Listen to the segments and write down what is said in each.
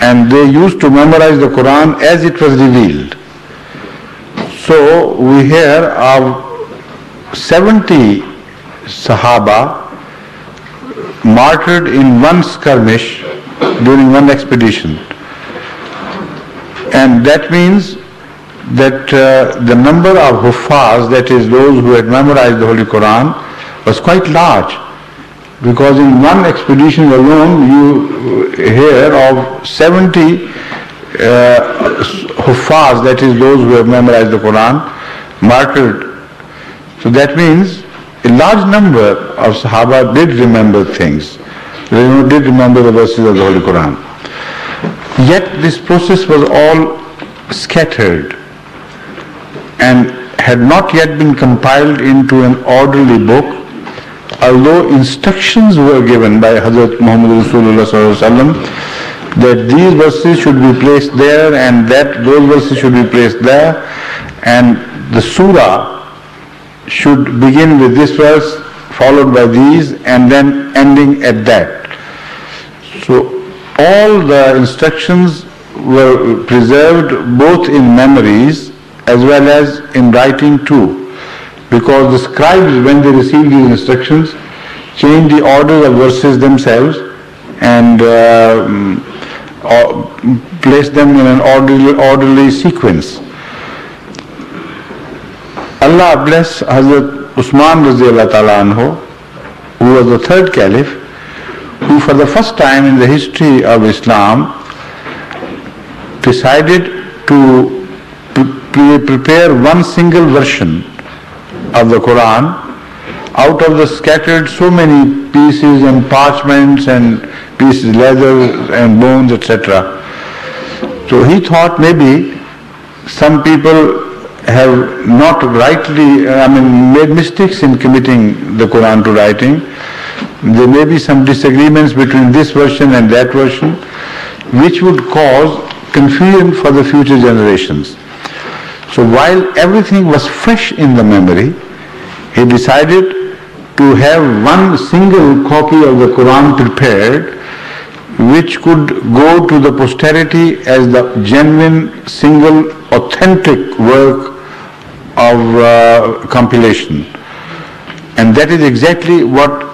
and they used to memorize the Quran as it was revealed. So we hear of 70 Sahaba martyred in one skirmish during one expedition. And that means that the number of Huffaz, that is those who had memorized the Holy Quran, was quite large. Because in one expedition alone you hear of 70 Huffaz, that is those who have memorized the Quran, martyred. So that means a large number of Sahaba did remember things. They did remember the verses of the Holy Quran. Yet this process was all scattered and had not yet been compiled into an orderly book, although instructions were given by Hazrat Muhammad Rasulullah sallallahu alaihi wasallam that these verses should be placed there and that those verses should be placed there, and the surah should begin with this verse followed by these and then ending at that. So all the instructions were preserved both in memories as well as in writing too, because the scribes, when they received these instructions, changed the order of verses themselves and placed them in an orderly sequence. Allah bless Hazrat Usman Radiyallahu Ta'ala Anhu, who was the third caliph, who for the first time in the history of Islam decided to prepare one single version of the Quran out of the scattered so many pieces and parchments and pieces, leather and bones, etc. So he thought maybe some people have not rightly, made mistakes in committing the Quran to writing. There may be some disagreements between this version and that version, which would cause confusion for the future generations. So while everything was fresh in the memory, he decided to have one single copy of the Quran prepared, which could go to the posterity as the genuine, single, authentic work of compilation. And that is exactly what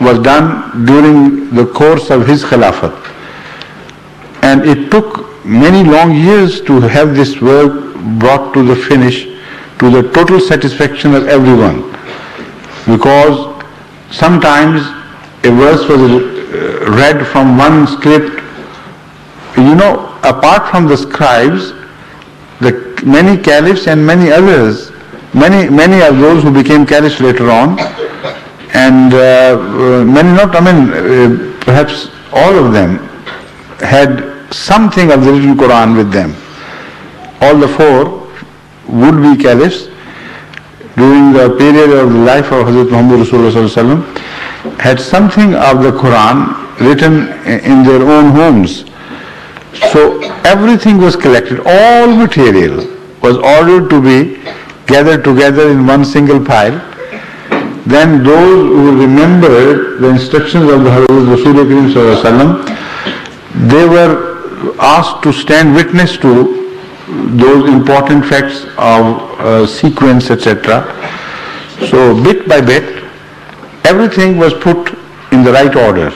was done during the course of his Khilafat. And it took many long years to have this work brought to the finish, to the total satisfaction of everyone. Because sometimes a verse was read from one script. Apart from the scribes, the many caliphs and many others, many of those who became caliphs later on, and perhaps all of them had something of the written Quran with them. All the four would-be caliphs during the period of the life of Hazrat Muhammad Rasulullah had something of the Quran written in their own homes. So everything was collected, all material was ordered to be gathered together in one single pile. Then those who remembered the instructions of the Hazrat Rasulullah, they were asked to stand witness to those important facts of sequence, etc. So bit by bit, everything was put in the right order.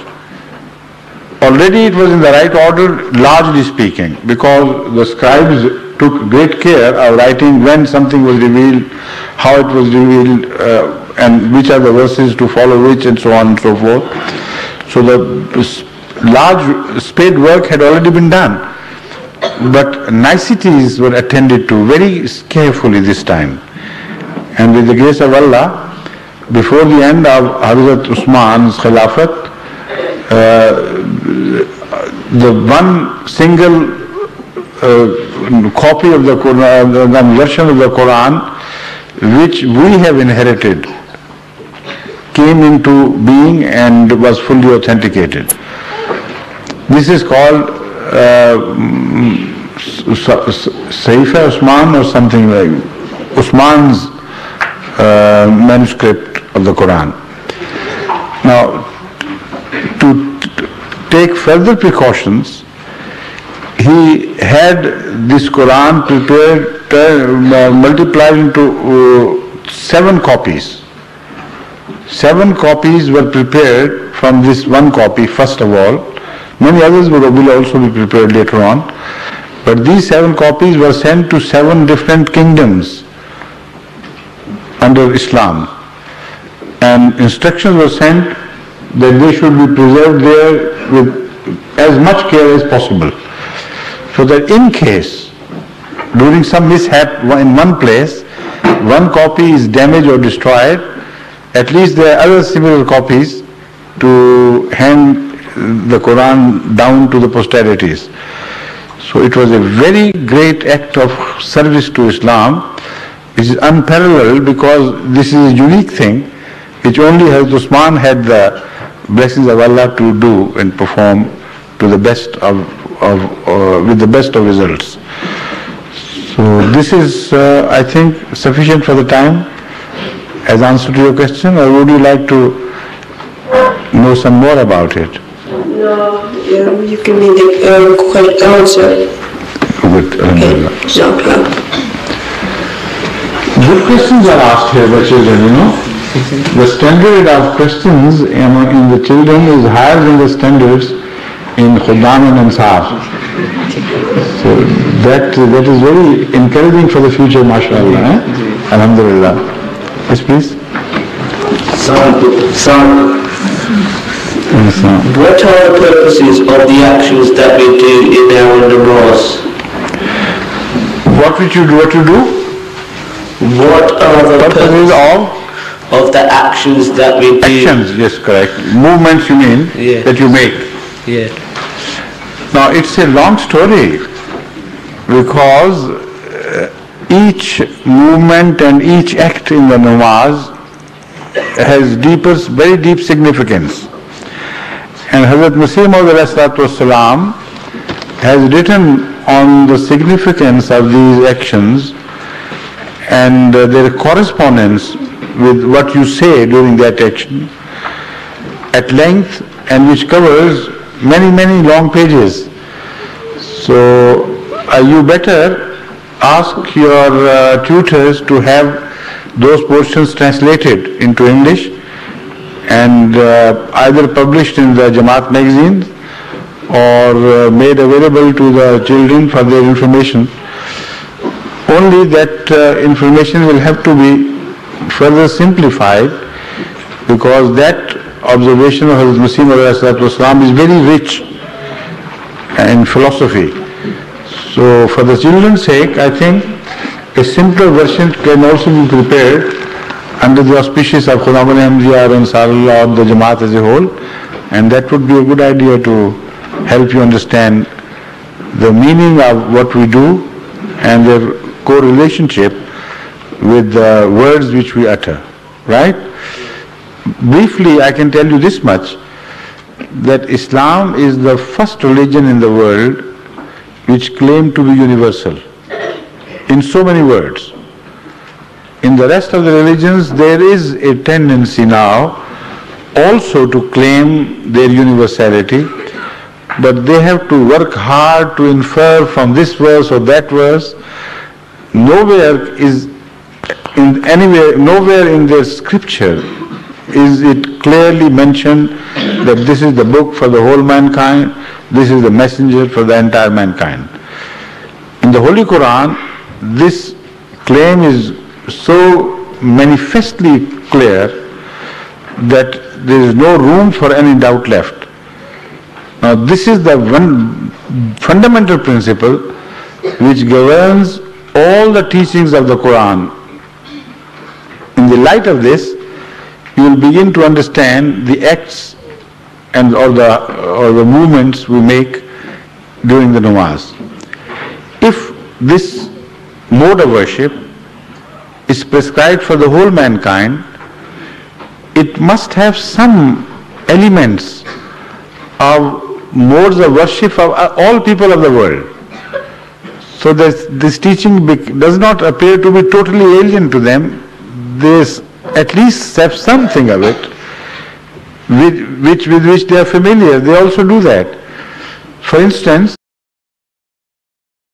Already it was in the right order, largely speaking, because the scribes took great care of writing when something was revealed, how it was revealed, and which are the verses to follow which, and so on and so forth. So the large spade work had already been done, but niceties were attended to very carefully this time. And with the grace of Allah, before the end of Hazrat Usman's Khilafat, the one single copy of the Quran, the version of the Quran, which we have inherited, came into being and was fully authenticated. This is called Sahifa Usman or something like Usman's manuscript of the Quran. Now, to take further precautions, he had this Quran prepared, multiplied into 7 copies. 7 copies were prepared from this one copy, first of all. Many others will also be prepared later on. But these 7 copies were sent to 7 different kingdoms under Islam. And instructions were sent that they should be preserved there with as much care as possible. So that in case, during some mishap in one place, one copy is damaged or destroyed, at least there are other similar copies to hand the Quran down to the posterities. So it was a very great act of service to Islam, which is unparalleled because this is a unique thing which only Hazrat Usman had the blessings of Allah to do and perform to the best with the best of results. So this is, I think, sufficient for the time as answer to your question, or would you like to know some more about it? No, you give me the answer. Good. Okay, no problem. Good questions are asked here by children, you know. The standard of questions in the children is higher than the standards in Khuddam and Ansar. So that is very encouraging for the future, mashallah. Alhamdulillah. Yes, please. What are the purposes of the actions that we do in our namaz? What you do? What are the Purposes of the actions that we do? actions, yes, correct. Movements you mean, Yeah. that you make. Yeah. Now it's a long story because each movement and each act in the namaz has very deep significance. And Hazrat Masih Maud has written on the significance of these actions and their correspondence with what you say during that action at length, and which covers many long pages. So you better ask your tutors to have those portions translated into English and either published in the Jamaat magazine or made available to the children for their information. Only that information will have to be further simplified because that observation of Hazrat Masih Maud is very rich in philosophy. So for the children's sake, I think a simpler version can also be prepared under the auspices of Khuddam al-Ahmadiyya or Ansarullah or the Jamaat as a whole, and that would be a good idea to help you understand the meaning of what we do and their co-relationship with the words which we utter, right? Briefly, I can tell you this much, that Islam is the first religion in the world which claimed to be universal in so many words. In the rest of the religions, there is a tendency now also to claim their universality, but they have to work hard to infer from this verse or that verse. Nowhere in their scripture is it clearly mentioned that this is the book for the whole mankind, this is the messenger for the entire mankind. In the Holy Quran, this claim is so manifestly clear that there is no room for any doubt left. Now this is the one fundamental principle which governs all the teachings of the Quran. In the light of this, you will begin to understand the acts and or the movements we make during the namaz. If this mode of worship is prescribed for the whole mankind, it must have some elements of modes of worship of all people of the world. So this teaching does not appear to be totally alien to them. They at least have something of it with which they are familiar. They also do that. For instance,